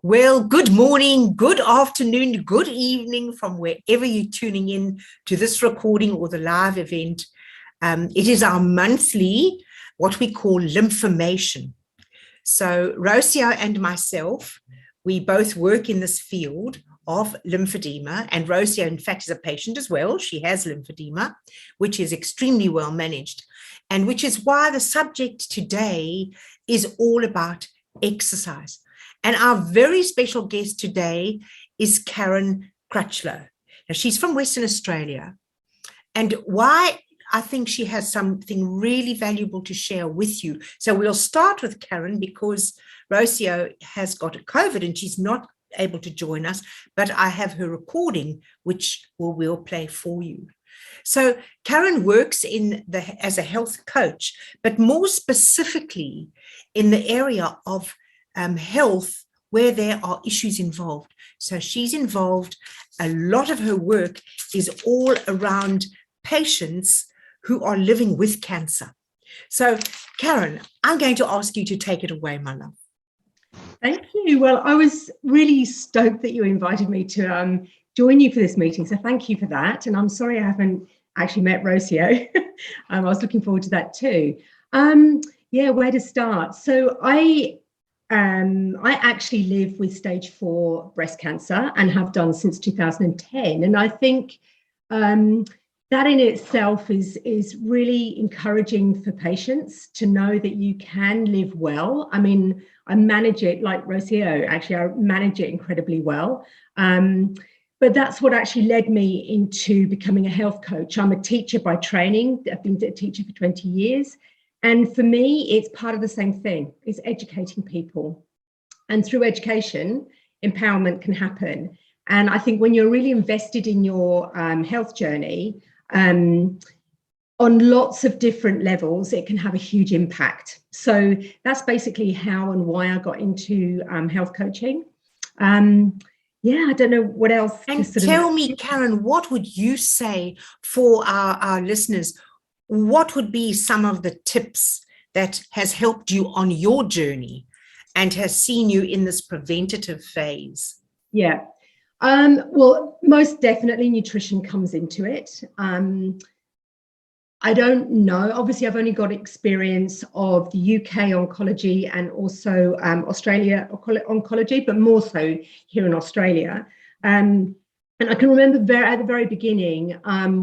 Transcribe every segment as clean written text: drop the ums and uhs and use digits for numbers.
Well, good morning, good afternoon, good evening from wherever you're tuning in to this recording or the live event. It is our monthly, what we call LymphoMation. So Rocio and myself, we both work in this field of lymphedema, and Rocio, in fact, is a patient as well. She has lymphedema, which is extremely well managed, and which is why the subject today is all about exercise. And our very special guest today is Karen Crutchlow. Now, she's from Western Australia. And why I think she has something really valuable to share with you. So we'll start with Karen because Rocio has got a COVID and she's not able to join us, but I have her recording, which we'll play for you. So Karen works as a health coach, but more specifically in the area of health where there are issues involved. So she's involved, a lot of her work is all around patients who are living with cancer. So Karen, I'm going to ask you to take it away, my love. Thank you. Well, I was really stoked that you invited me to join you for this meeting. So thank you for that. And I'm sorry I haven't actually met Rocio. I was looking forward to that too. Yeah, where to start? So I actually live with stage 4 breast cancer and have done since 2010. And I think that in itself is really encouraging for patients to know that you can live well. I mean, I manage it like Rocio, actually, I manage it incredibly well. But that's what actually led me into becoming a health coach. I'm a teacher by training. I've been a teacher for 20 years. And for me, it's part of the same thing. It's educating people. And through education, empowerment can happen. And I think when you're really invested in your health journey, on lots of different levels, it can have a huge impact. So that's basically how and why I got into health coaching. Yeah, I don't know what else. And tell me, Karen, what would you say for our listeners? What would be some of the tips that has helped you on your journey and has seen you in this preventative phase? Yeah. Well, most definitely nutrition comes into it. I don't know. Obviously, I've only got experience of the UK oncology and also Australia oncology, but more so here in Australia. And I can remember at the very beginning,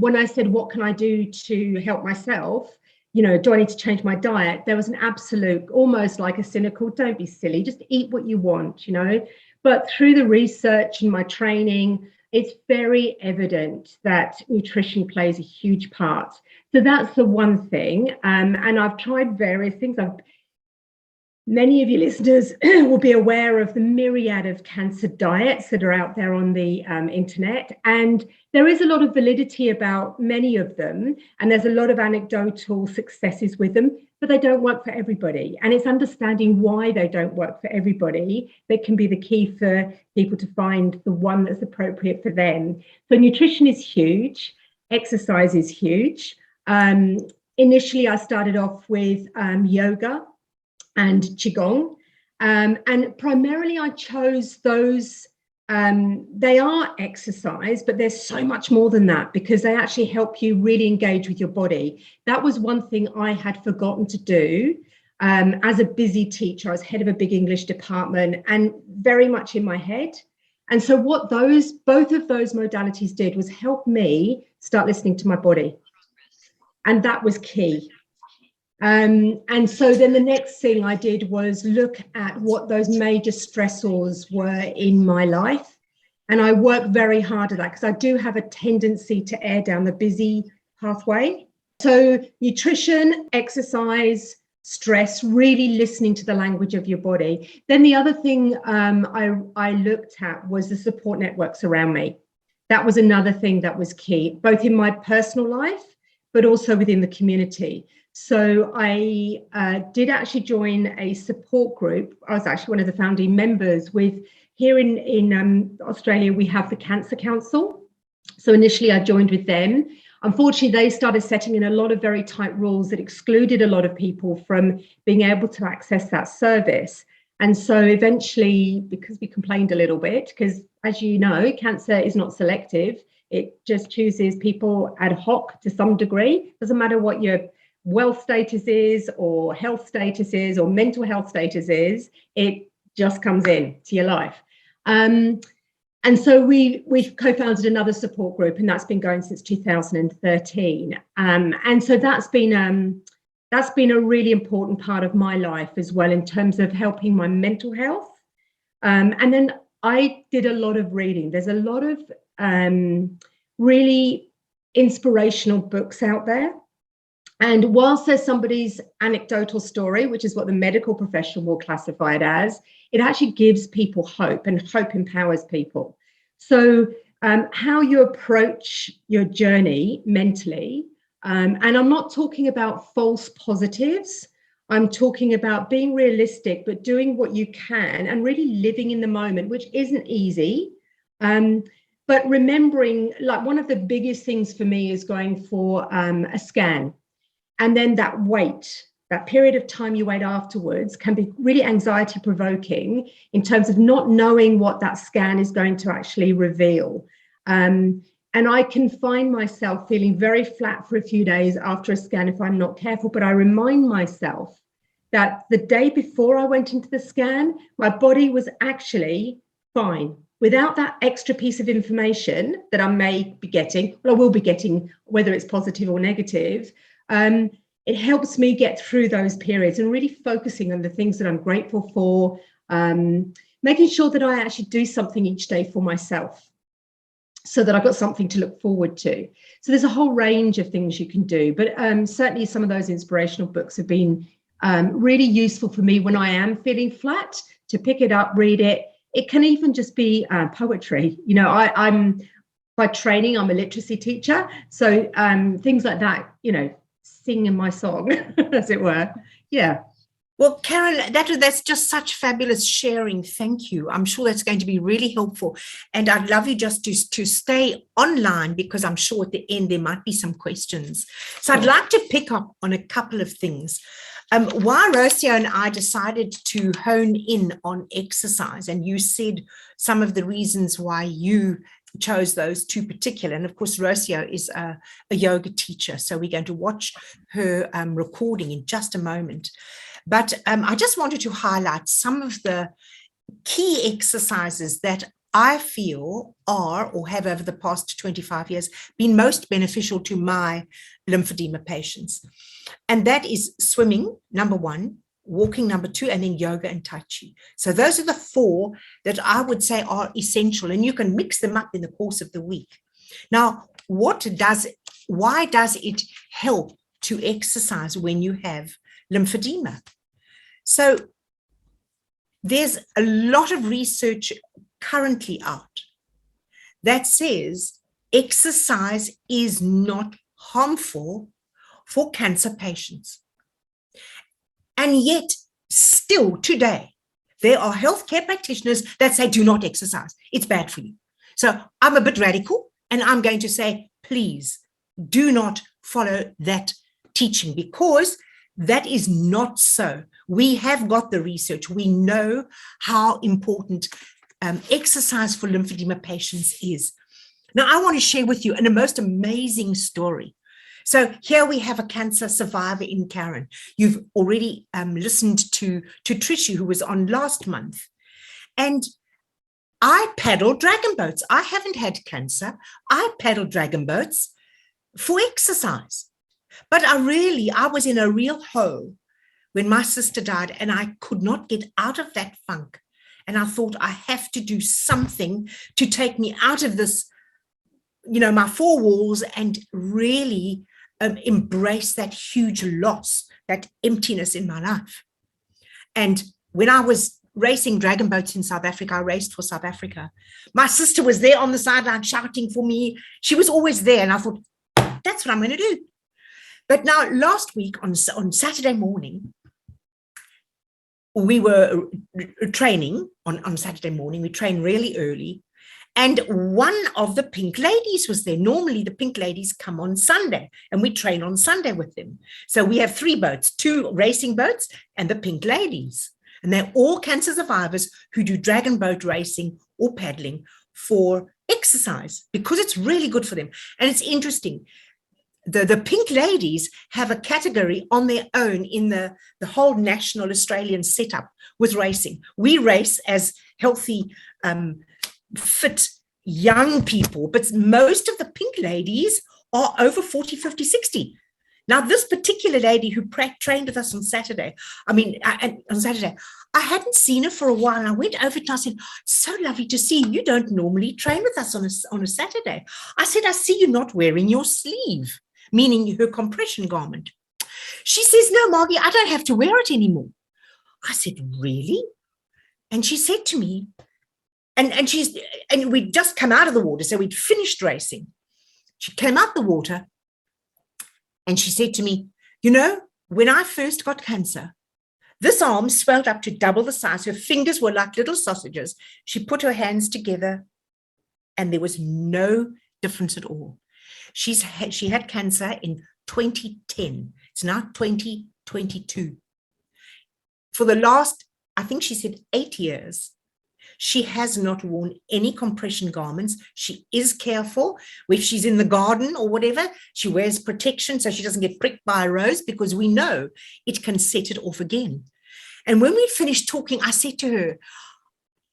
when I said, what can I do to help myself? You know, do I need to change my diet? There was an absolute, almost like a cynical, don't be silly, just eat what you want, you know. But through the research and my training, it's very evident that nutrition plays a huge part. So that's the one thing. And I've tried various things. Many of your listeners will be aware of the myriad of cancer diets that are out there on the internet. And there is a lot of validity about many of them. And there's a lot of anecdotal successes with them, but they don't work for everybody. And it's understanding why they don't work for everybody that can be the key for people to find the one that's appropriate for them. So nutrition is huge. Exercise is huge. Initially, I started off with yoga and qigong, and primarily I chose those. They are exercise, but there's so much more than that because they actually help you really engage with your body. That was one thing I had forgotten to do. As a busy teacher, I was head of a big English department and very much in my head. And so what both of those modalities did was help me start listening to my body. And that was key. And so then the next thing I did was look at what those major stressors were in my life. And I worked very hard at that because I do have a tendency to err down the busy pathway. So nutrition, exercise, stress, really listening to the language of your body. Then the other thing I looked at was the support networks around me. That was another thing that was key, both in my personal life, but also within the community. So I did actually join a support group. I was actually one of the founding members here in Australia, we have the Cancer Council. So initially I joined with them. Unfortunately, they started setting in a lot of very tight rules that excluded a lot of people from being able to access that service. And so eventually, because we complained a little bit, because as you know, cancer is not selective. It just chooses people ad hoc to some degree. Doesn't matter what your wealth status is or health status is or mental health status is, it just comes in to your life. And so we've co-founded another support group, and that's been going since 2013. And so that's been a really important part of my life as well, in terms of helping my mental health. And then I did a lot of reading. There's a lot of really inspirational books out there. And whilst there's somebody's anecdotal story, which is what the medical profession will classify it as, it actually gives people hope, and hope empowers people. So how you approach your journey mentally, and I'm not talking about false positives, I'm talking about being realistic, but doing what you can and really living in the moment, which isn't easy. But remembering, like, one of the biggest things for me is going for a scan. And then that wait, that period of time you wait afterwards can be really anxiety provoking in terms of not knowing what that scan is going to actually reveal. And I can find myself feeling very flat for a few days after a scan if I'm not careful, but I remind myself that the day before I went into the scan, my body was actually fine. Without that extra piece of information that I may be getting, well, I will be getting, whether it's positive or negative, it helps me get through those periods and really focusing on the things that I'm grateful for, making sure that I actually do something each day for myself so that I've got something to look forward to. So there's a whole range of things you can do, but certainly some of those inspirational books have been really useful for me when I am feeling flat, to pick it up, read it. It can even just be poetry. You know, I'm by training, I'm a literacy teacher. So things like that, you know, singing my song, as it were. Yeah. Well, Karen, that's just such fabulous sharing. Thank you. I'm sure that's going to be really helpful. And I'd love you just to stay online, because I'm sure at the end there might be some questions. So I'd like to pick up on a couple of things. Why Rocio and I decided to hone in on exercise, and you said some of the reasons why you chose those two particular. And of course, Rocio is a yoga teacher, so we're going to watch her recording in just a moment. But I just wanted to highlight some of the key exercises that I feel are, or have over the past 25 years, been most beneficial to my lymphedema patients. And that is swimming, number one, walking, number two, and then yoga and tai chi. So those are the four that I would say are essential, and you can mix them up in the course of the week. Now, why does it help to exercise when you have lymphedema? So there's a lot of research currently out that says exercise is not harmful for cancer patients. And yet, still today, there are healthcare practitioners that say, do not exercise. It's bad for you. So I'm a bit radical, and I'm going to say, please do not follow that teaching, because that is not so. We have got the research. We know how important exercise for lymphedema patients is. Now, I want to share with you a most amazing story. So here we have a cancer survivor in Karen. You've already listened to Trishi, who was on last month. And I paddle dragon boats. I haven't had cancer. I paddle dragon boats for exercise. But I was in a real hole when my sister died, and I could not get out of that funk. And I thought, I have to do something to take me out of this, you know, my four walls, and really embrace that huge loss, that emptiness in my life. And when I was racing dragon boats in South Africa, I raced for South Africa. My sister was there on the sideline shouting for me. She was always there. And I thought, that's what I'm going to do. But now last week on Saturday morning, we were training on Saturday morning. We trained really early. And one of the pink ladies was there. Normally the pink ladies come on Sunday, and we train on Sunday with them. So we have three boats, two racing boats and the pink ladies. And they're all cancer survivors who do dragon boat racing or paddling for exercise because it's really good for them. And it's interesting. The pink ladies have a category on their own in the whole national Australian setup with racing. We race as healthy, fit, young people, but most of the pink ladies are over 40, 50, 60. Now, this particular lady who trained with us on Saturday, I hadn't seen her for a while. And I went over to her and I said, so lovely to see you. You don't normally train with us on a Saturday. I said, I see you not wearing your sleeve, meaning her compression garment. She says, no, Margie, I don't have to wear it anymore. I said, really? And she said to me, and we'd just come out of the water, so we'd finished racing. She came out the water and she said to me, you know, when I first got cancer, this arm swelled up to double the size. Her fingers were like little sausages. She put her hands together and there was no difference at all. She had cancer in 2010. It's now 2022. For the last, I think she said 8 years, she has not worn any compression garments. She is careful. If she's in the garden or whatever, she wears protection so she doesn't get pricked by a rose because we know it can set it off again. And when we finished talking, I said to her,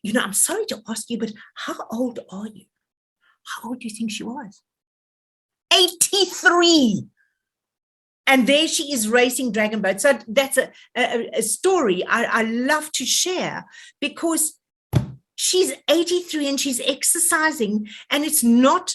you know, I'm sorry to ask you, but how old are you? How old do you think she was? 83. And there she is racing dragon boats. So that's a story I love to share because she's 83 and she's exercising, and it's not,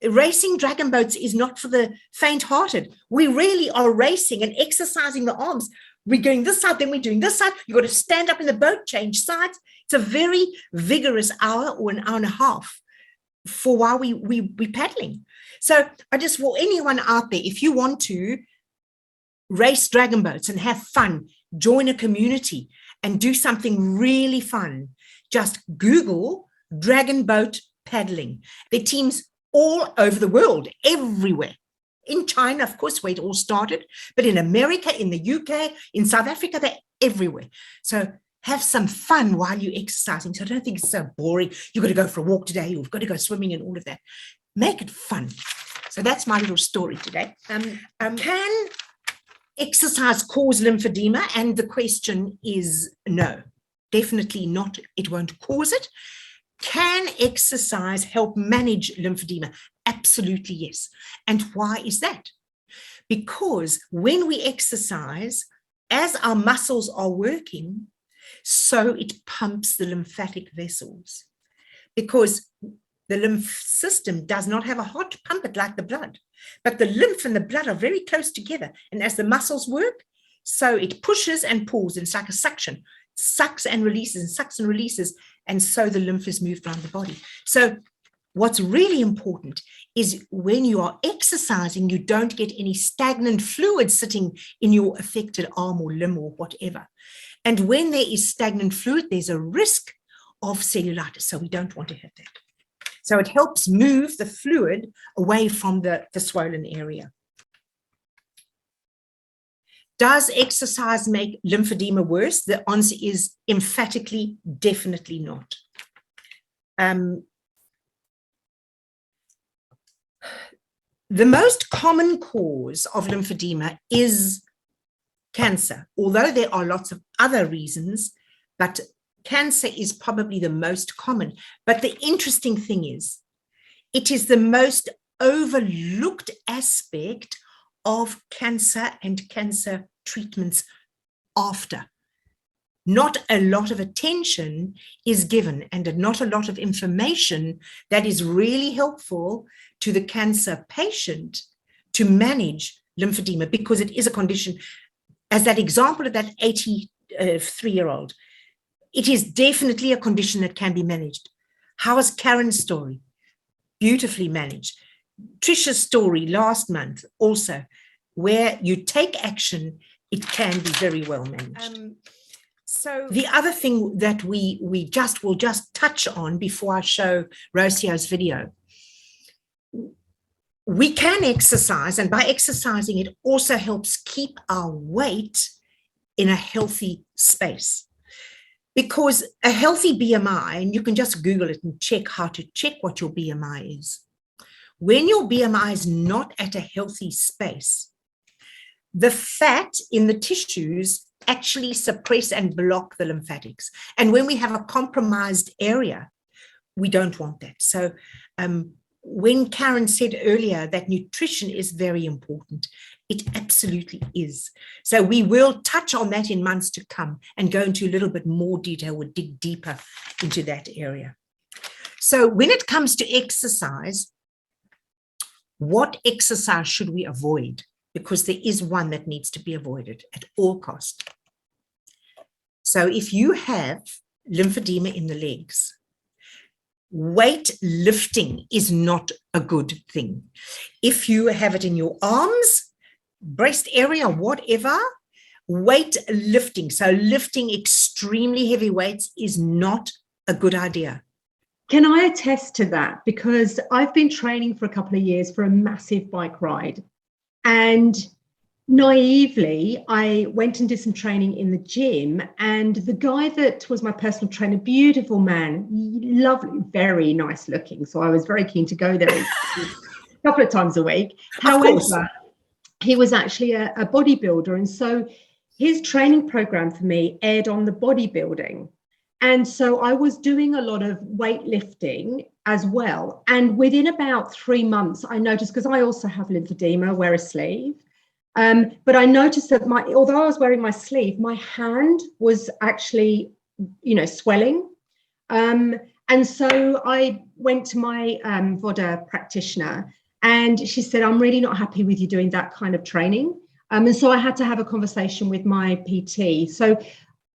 racing dragon boats is not for the faint-hearted. We really are racing and exercising the arms. We're going this side, then we're doing this side. You've got to stand up in the boat, change sides. It's a very vigorous hour or an hour and a half for while we're paddling. So I just want anyone out there, if you want to race dragon boats and have fun, join a community and do something really fun, just Google dragon boat paddling. There are teams all over the world, everywhere. In China, of course, where it all started, but in America, in the UK, in South Africa, they're everywhere. So have some fun while you're exercising. So I don't think it's so boring. You've got to go for a walk today. You've got to go swimming and all of that. Make it fun. So that's my little story today. Can exercise cause lymphedema? And the question is no. Definitely not. It won't cause it. Can exercise help manage lymphedema? Absolutely yes. And why is that? Because when we exercise, as our muscles are working, so it pumps the lymphatic vessels. Because the lymph system does not have a heart to pump it like the blood. But the lymph and the blood are very close together. And as the muscles work, so it pushes and pulls. And it's like a suction. Sucks and releases and sucks and releases, and so the lymph is moved around the body. So what's really important is when you are exercising, you don't get any stagnant fluid sitting in your affected arm or limb or whatever. And when there is stagnant fluid, there's a risk of cellulitis, so we don't want to have that. So it helps move the fluid away from the swollen area. Does exercise make lymphedema worse? The answer is emphatically, definitely not. The most common cause of lymphedema is cancer, although there are lots of other reasons, but cancer is probably the most common. But the interesting thing is, it is the most overlooked aspect of cancer and cancer treatments after. Not a lot of attention is given and not a lot of information that is really helpful to the cancer patient to manage lymphedema, because it is a condition, as that example of that 83-year-old, it is definitely a condition that can be managed. How is Karen's story? Beautifully managed. Trisha's story last month also, where you take action, it can be very well managed. So the other thing that we will just touch on before I show Rocio's video, we can exercise, and by exercising, it also helps keep our weight in a healthy space. Because a healthy BMI, and you can just Google it and check how to check what your BMI is. When your BMI is not at a healthy space, the fat in the tissues actually suppress and block the lymphatics. And when we have a compromised area, we don't want that. So when Karen said earlier that nutrition is very important, it absolutely is. So we will touch on that in months to come and go into a little bit more detail. We'll dig deeper into that area. So when it comes to exercise, what exercise should we avoid? Because there is one that needs to be avoided at all costs. So if you have lymphedema in the legs, weight lifting is not a good thing. If you have it in your arms, breast area, whatever, weight lifting, so lifting extremely heavy weights is not a good idea. Can I attest to that? Because I've been training for a couple of years for a massive bike ride. And naively, I went and did some training in the gym, and the guy that was my personal trainer, beautiful man, lovely, very nice looking. So I was very keen to go there a couple of times a week. However, he was actually a bodybuilder. And so his training program for me aired on the bodybuilding. And so I was doing a lot of weightlifting as well. And within about 3 months, I noticed, because I also have lymphedema, wear a sleeve. But I noticed that although I was wearing my sleeve, my hand was actually, swelling. And so I went to my VODA practitioner, and she said, I'm really not happy with you doing that kind of training. And so I had to have a conversation with my PT. So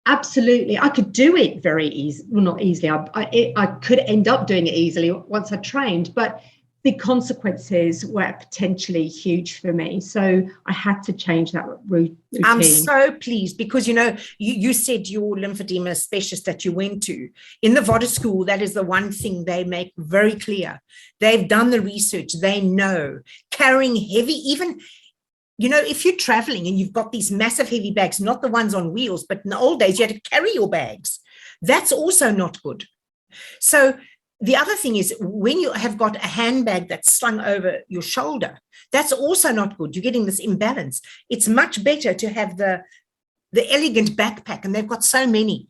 absolutely, I could do it very easy. Well, not easily. I could end up doing it easily once I trained, but the consequences were potentially huge for me. So I had to change that routine. I'm so pleased because, you said your lymphedema specialist that you went to in the VODA school, that is the one thing they make very clear. They've done the research. They know carrying heavy, even, if you're traveling and you've got these massive heavy bags, not the ones on wheels, but in the old days, you had to carry your bags. That's also not good. So the other thing is when you have got a handbag that's slung over your shoulder, that's also not good. You're getting this imbalance. It's much better to have the elegant backpack, and they've got so many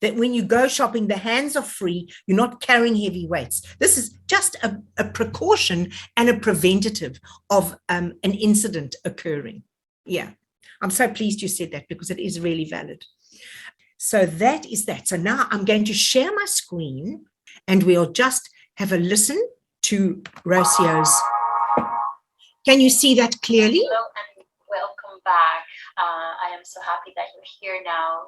that when you go shopping, the hands are free. You're not carrying heavy weights. This is just a precaution and a preventative of an incident occurring. Yeah, I'm so pleased you said that because it is really valid. So that is that. So now I'm going to share my screen and we'll just have a listen to Rocio's. Can you see that clearly? Hello and welcome back. I am so happy that you're here now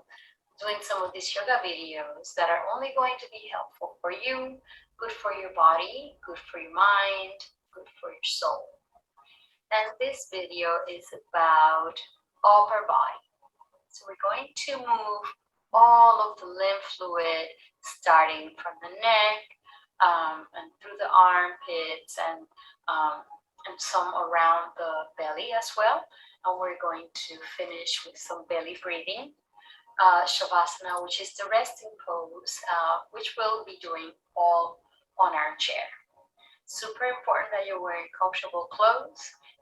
doing some of these yoga videos that are only going to be helpful for you, good for your body, good for your mind, good for your soul. And this video is about upper body. So we're going to move all of the lymph fluid starting from the neck and through the armpits and some around the belly as well. And we're going to finish with some belly breathing. Shavasana, which is the resting pose, which we'll be doing all on our chair. Super important that you're wearing comfortable clothes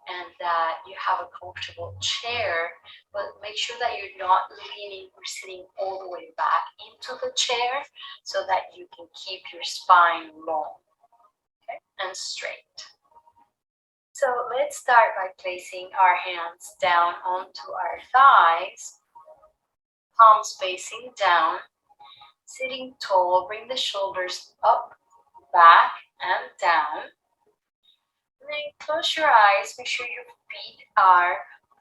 and that you have a comfortable chair, but make sure that you're not leaning or sitting all the way back into the chair so that you can keep your spine long, okay, and straight. So let's start by placing our hands down onto our thighs, palms facing down, sitting tall. Bring the shoulders up, back, and down. And then close your eyes. Make sure your feet are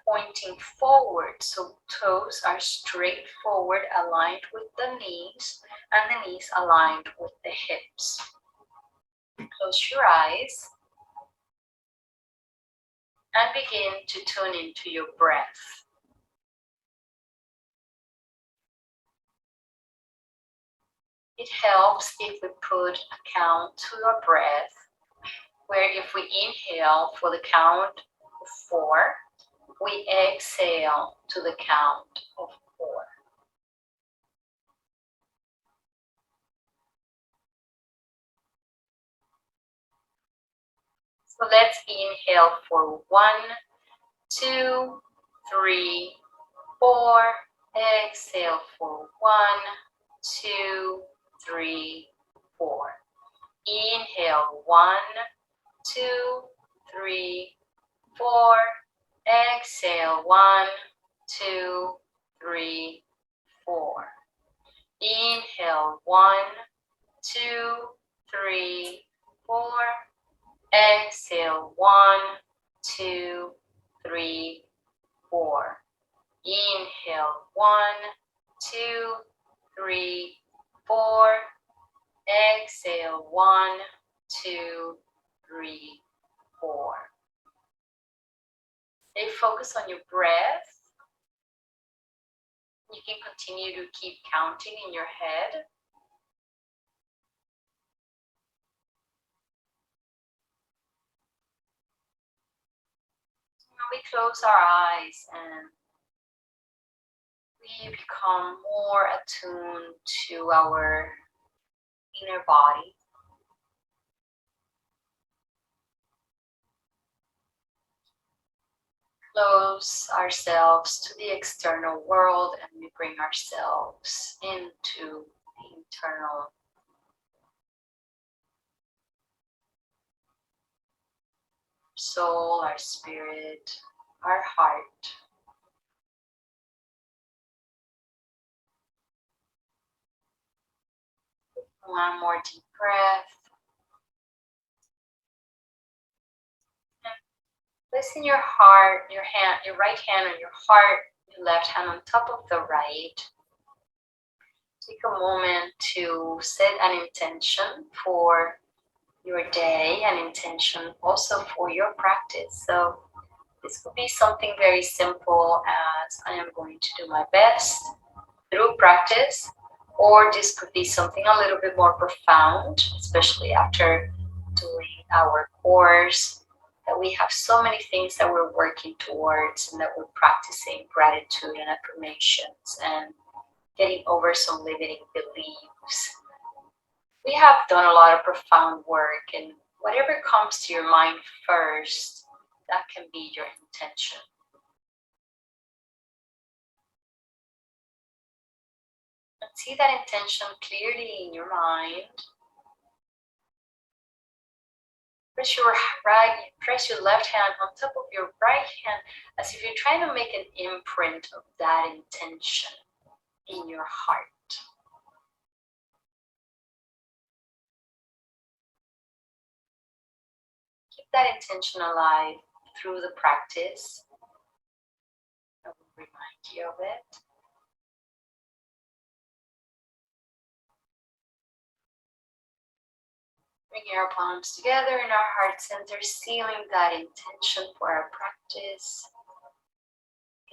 pointing forward. So toes are straight forward, aligned with the knees, and the knees aligned with the hips. Close your eyes and begin to tune into your breath. It helps if we put a count to our breath, where if we inhale for the count of 4, we exhale to the count of 4. So let's inhale for 1, 2, 3, 4. Exhale for 1, 2, 3, 4. Inhale 1, 2, 3, 4. Exhale 1, 2, 3, 4. Inhale 1, 2, 3, 4. Exhale 1, 2, 3, 4. Inhale 1, 2, 3, 4. Exhale 1, 2, 3, 4. Stay focused on your breath. You can continue to keep counting in your head. Now we close our eyes and we become more attuned to our inner body. Close ourselves to the external world and we bring ourselves into the internal. Soul, our spirit, our heart. One more deep breath. Placing your heart, your right hand on your heart, your left hand on top of the right. Take a moment to set an intention for your day, an intention also for your practice. So this could be something very simple as I am going to do my best through practice, or this could be something a little bit more profound, especially after doing our course, that we have so many things that we're working towards and that we're practicing gratitude and affirmations and getting over some limiting beliefs. We have done a lot of profound work, and whatever comes to your mind first, that can be your intention. And see that intention clearly in your mind. Press your left hand on top of your right hand as if you're trying to make an imprint of that intention in your heart. Keep that intention alive through the practice. I will remind you of it. Bringing our palms together in our heart center, sealing that intention for our practice.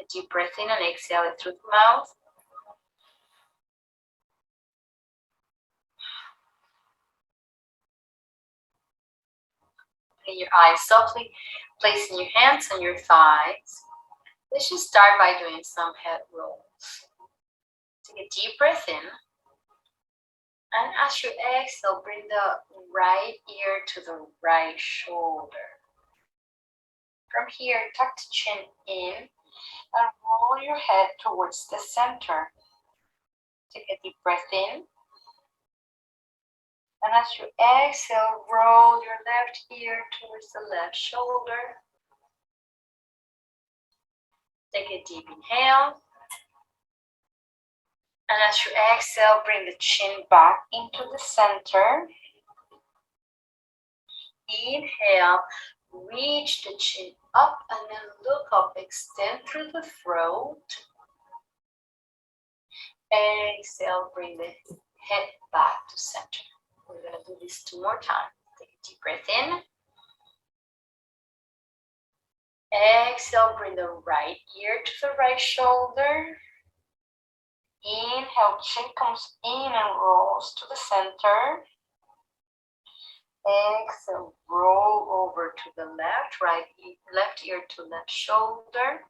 A deep breath in and exhale it through the mouth. Opening your eyes softly, placing your hands on your thighs. Let's just start by doing some head rolls. Take a deep breath in. And as you exhale, bring the right ear to the right shoulder. From here, tuck the chin in and roll your head towards the center. Take a deep breath in. And as you exhale, roll your left ear towards the left shoulder. Take a deep inhale. And as you exhale, bring the chin back into the center. Inhale, reach the chin up and then look up, extend through the throat. Exhale, bring the head back to center. We're going to do this 2 more times. Take a deep breath in. Exhale, bring the right ear to the right shoulder. Inhale, chin comes in and rolls to the center. Exhale, roll over to the left, left ear to left shoulder.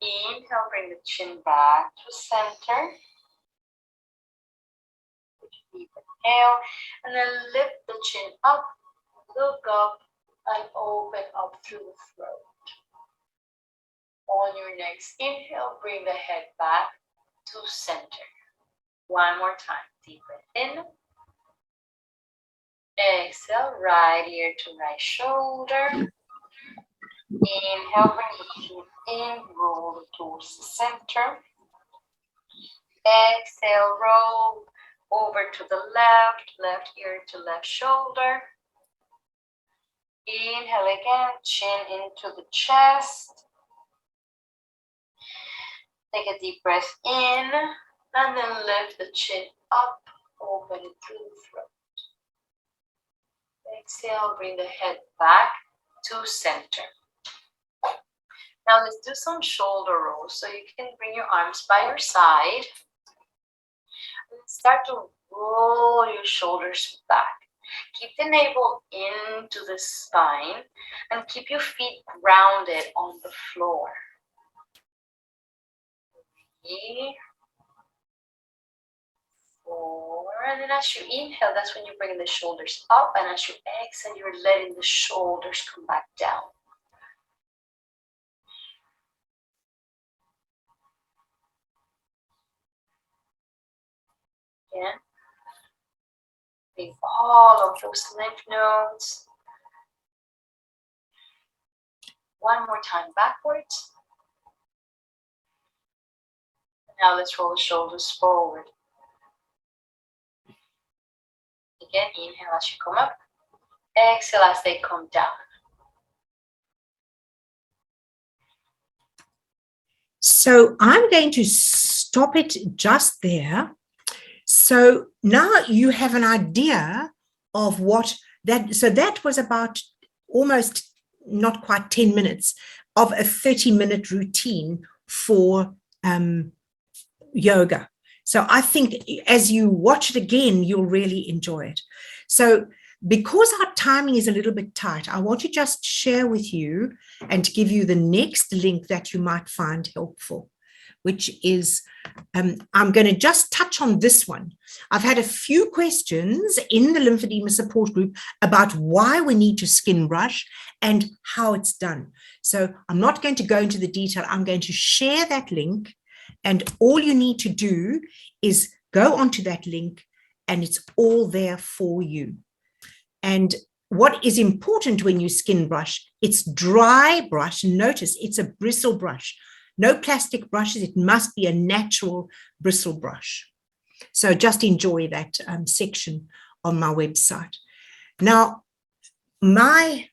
Inhale, bring the chin back to center. Deep inhale, and then lift the chin up, Look up and open up through the throat. On your next inhale, bring the head back to center. One more time. Deep breath in. Exhale, right ear to right shoulder. Inhale, bring the chin in, roll towards the center. Exhale, roll over to the left ear to left shoulder. Inhale again, chin into the chest. Take a deep breath in, and then lift the chin up, open it through the throat. Exhale, bring the head back to center. Now let's do some shoulder rolls. So you can bring your arms by your side. And start to roll your shoulders back. Keep the navel into the spine and keep your feet grounded on the floor. 3, 4, and then as you inhale, that's when you bring the shoulders up, and as you exhale, you're letting the shoulders come back down. Again, leave all of those lymph nodes. One more time backwards. Now let's roll the shoulders forward. Again, inhale as you come up. Exhale as they come down. So I'm going to stop it just there. So now you have an idea of what that, so that was about almost not quite 10 minutes of a 30-minute routine for yoga. So I think as you watch it again, you'll really enjoy it. So because our timing is a little bit tight, I want to just share with you and give you the next link that you might find helpful, which is, I'm going to just touch on this one. I've had a few questions in the lymphedema support group about why we need to skin brush and how it's done. So I'm not going to go into the detail. I'm going to share that link, and all you need to do is go onto that link and it's all there for you. And what is important when you skin brush, it's dry brush. Notice it's a bristle brush. No plastic brushes. It must be a natural bristle brush. So just enjoy that section on my website. Now, my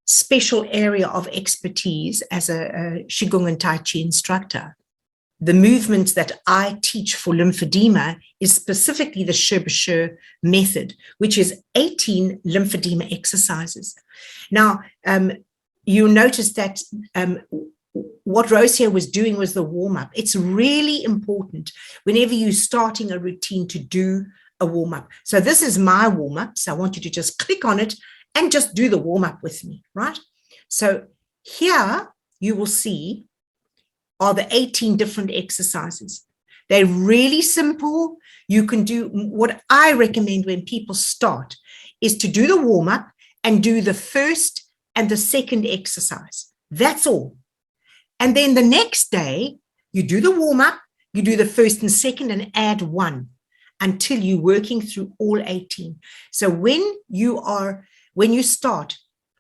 special area of expertise as a Qigong and Tai Chi instructor, the movements that I teach for lymphedema is specifically the Shi method, which is 18 lymphedema exercises. Now, you'll notice that what Rosia was doing was the warm-up. It's really important whenever you're starting a routine to do a warm-up. So this is my warm-up. So I want you to just click on it and just do the warm-up with me, right? So here you will see are the 18 different exercises. They're really simple. You can do what I recommend when people start is to do the warm-up and do the first and the second exercise. That's all. And then the next day, you do the warm-up, you do the first and second and add one until you're working through all 18. So when you start,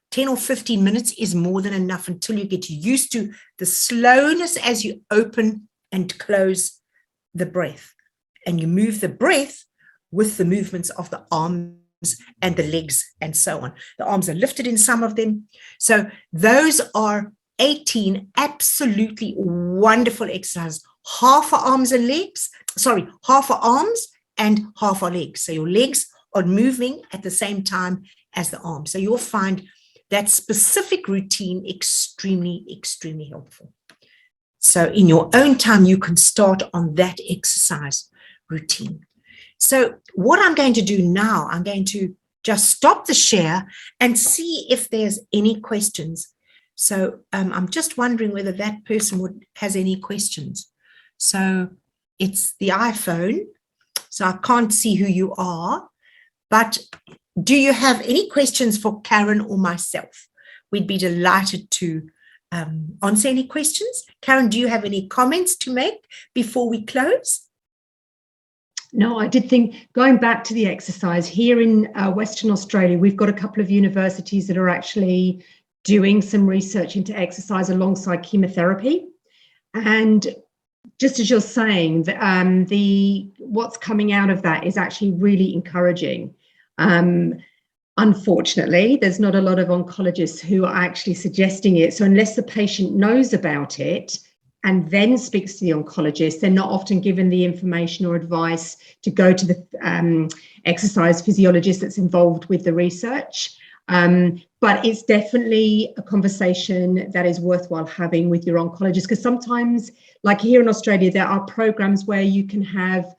10 or 15 minutes is more than enough until you get used to the slowness as you open and close the breath. And you move the breath with the movements of the arms and the legs and so on. The arms are lifted in some of them. So those are 18 absolutely wonderful exercises. Half are arms and legs, half are arms and half are legs. So your legs are moving at the same time as the arms. So you'll find that specific routine extremely, extremely helpful. So in your own time, you can start on that exercise routine. So what I'm going to do now, I'm going to just stop the share and see if there's any questions. So I'm just wondering whether that person has any questions. So it's the iPhone, so I can't see who you are, but do you have any questions for Karen or myself? We'd be delighted to answer any questions. Karen, do you have any comments to make before we close? No, I did think, going back to the exercise, here in Western Australia, we've got a couple of universities that are actually doing some research into exercise alongside chemotherapy. And just as you're saying, what's coming out of that is actually really encouraging. Unfortunately, there's not a lot of oncologists who are actually suggesting it. So unless the patient knows about it and then speaks to the oncologist, they're not often given the information or advice to go to the exercise physiologist that's involved with the research. But it's definitely a conversation that is worthwhile having with your oncologist, because sometimes, like here in Australia, there are programs where you can have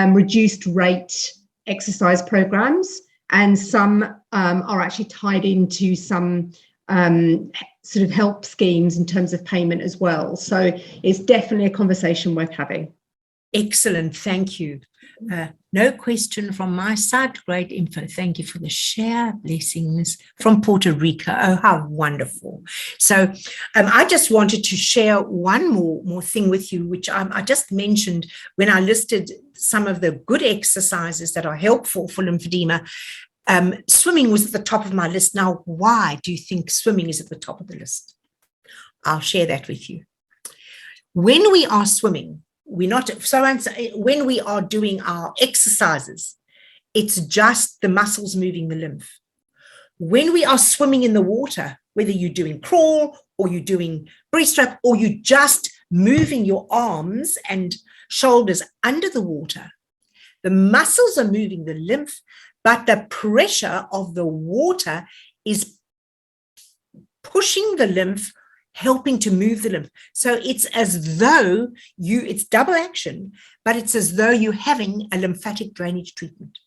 reduced rate exercise programs, and some are actually tied into some sort of help schemes in terms of payment as well. So it's definitely a conversation worth having. Excellent, thank you. No question from my side. Great info. Thank you for the share. Blessings from Puerto Rico. Oh, how wonderful. So I just wanted to share one more thing with you, which I just mentioned when I listed some of the good exercises that are helpful for lymphedema. Swimming was at the top of my list. Now, why do you think swimming is at the top of the list? I'll share that with you. When we are swimming, when we are doing our exercises, it's just the muscles moving the lymph. When we are swimming in the water, whether you're doing crawl or you're doing breaststroke or you're just moving your arms and shoulders under the water, the muscles are moving the lymph, but the pressure of the water is pushing the lymph, helping to move the lymph. So it's as though it's double action, but it's as though you're having a lymphatic drainage treatment.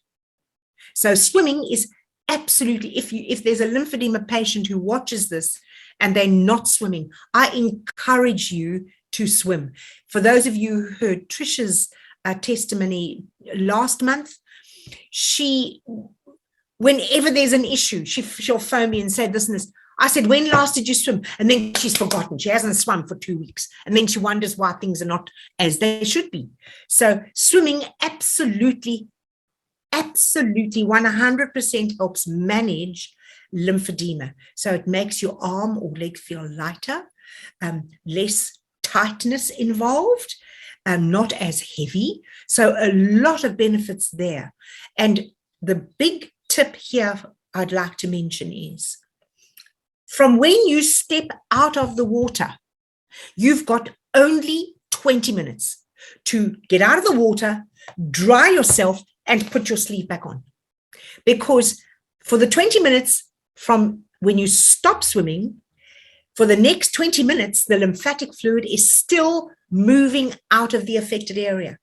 So swimming is absolutely, if there's a lymphedema patient who watches this and they're not swimming, I encourage you to swim. For those of you who heard Trisha's testimony last month, whenever there's an issue, she'll phone me and say this and this. I said, when last did you swim? And then she's forgotten. She hasn't swum for 2 weeks. And then she wonders why things are not as they should be. So swimming absolutely 100% helps manage lymphedema. So it makes your arm or leg feel lighter, less tightness involved, not as heavy. So a lot of benefits there. And the big tip here I'd like to mention is, from when you step out of the water, you've got only 20 minutes to get out of the water, dry yourself, and put your sleeve back on. Because for the 20 minutes from when you stop swimming, for the next 20 minutes, the lymphatic fluid is still moving out of the affected area.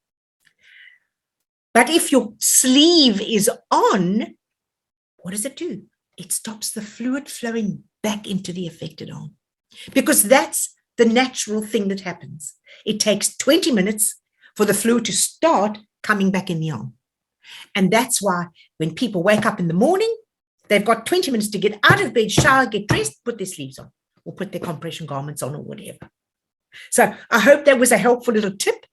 But if your sleeve is on, what does it do? It stops the fluid flowing back into the affected arm, because that's the natural thing that happens. It takes 20 minutes for the fluid to start coming back in the arm. And that's why when people wake up in the morning, they've got 20 minutes to get out of bed, shower, get dressed, put their sleeves on, or put their compression garments on, or whatever. So I hope that was a helpful little tip.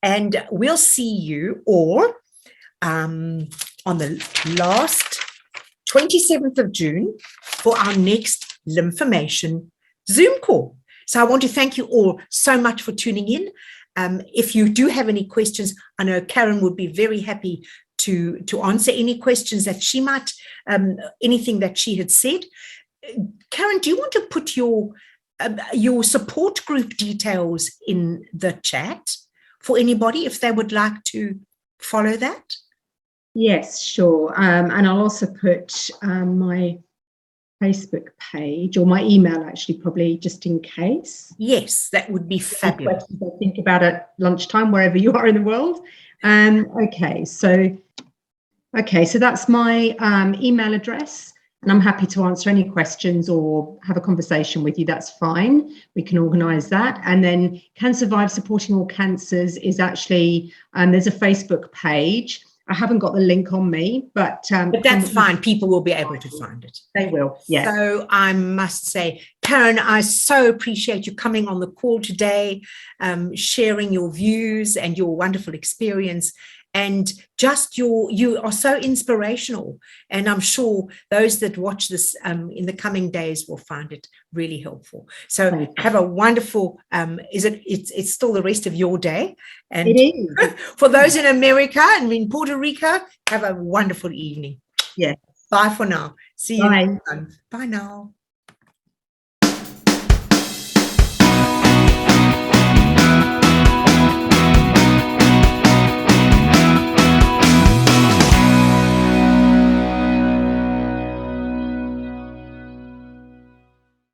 And we'll see you all on the last 27th of June for our next LymphoMation Zoom call. So I want to thank you all so much for tuning in. If you do have any questions, I know Karen would be very happy to answer any questions that she might, anything that she had said. Karen, do you want to put your support group details in the chat for anybody if they would like to follow that? Yes, sure. And I'll also put my Facebook page, or my email actually, probably, just in case. Yes, that would be fabulous. I think about at lunchtime, wherever you are in the world. Okay, so that's my email address, and I'm happy to answer any questions or have a conversation with you. That's fine. We can organise that. And then Can Survive Supporting All Cancers is actually, there's a Facebook page. I haven't got the link on me, but that's fine. People will be able to find it. They will. Yeah. So I must say, Karen, I so appreciate you coming on the call today, sharing your views and your wonderful experience. And just you are so inspirational. And I'm sure those that watch this in the coming days will find it really helpful. So have a wonderful, it's still the rest of your day. And it is. For those in America and in Puerto Rico, have a wonderful evening. Yeah. Bye for now. See you Bye. next time. Bye now.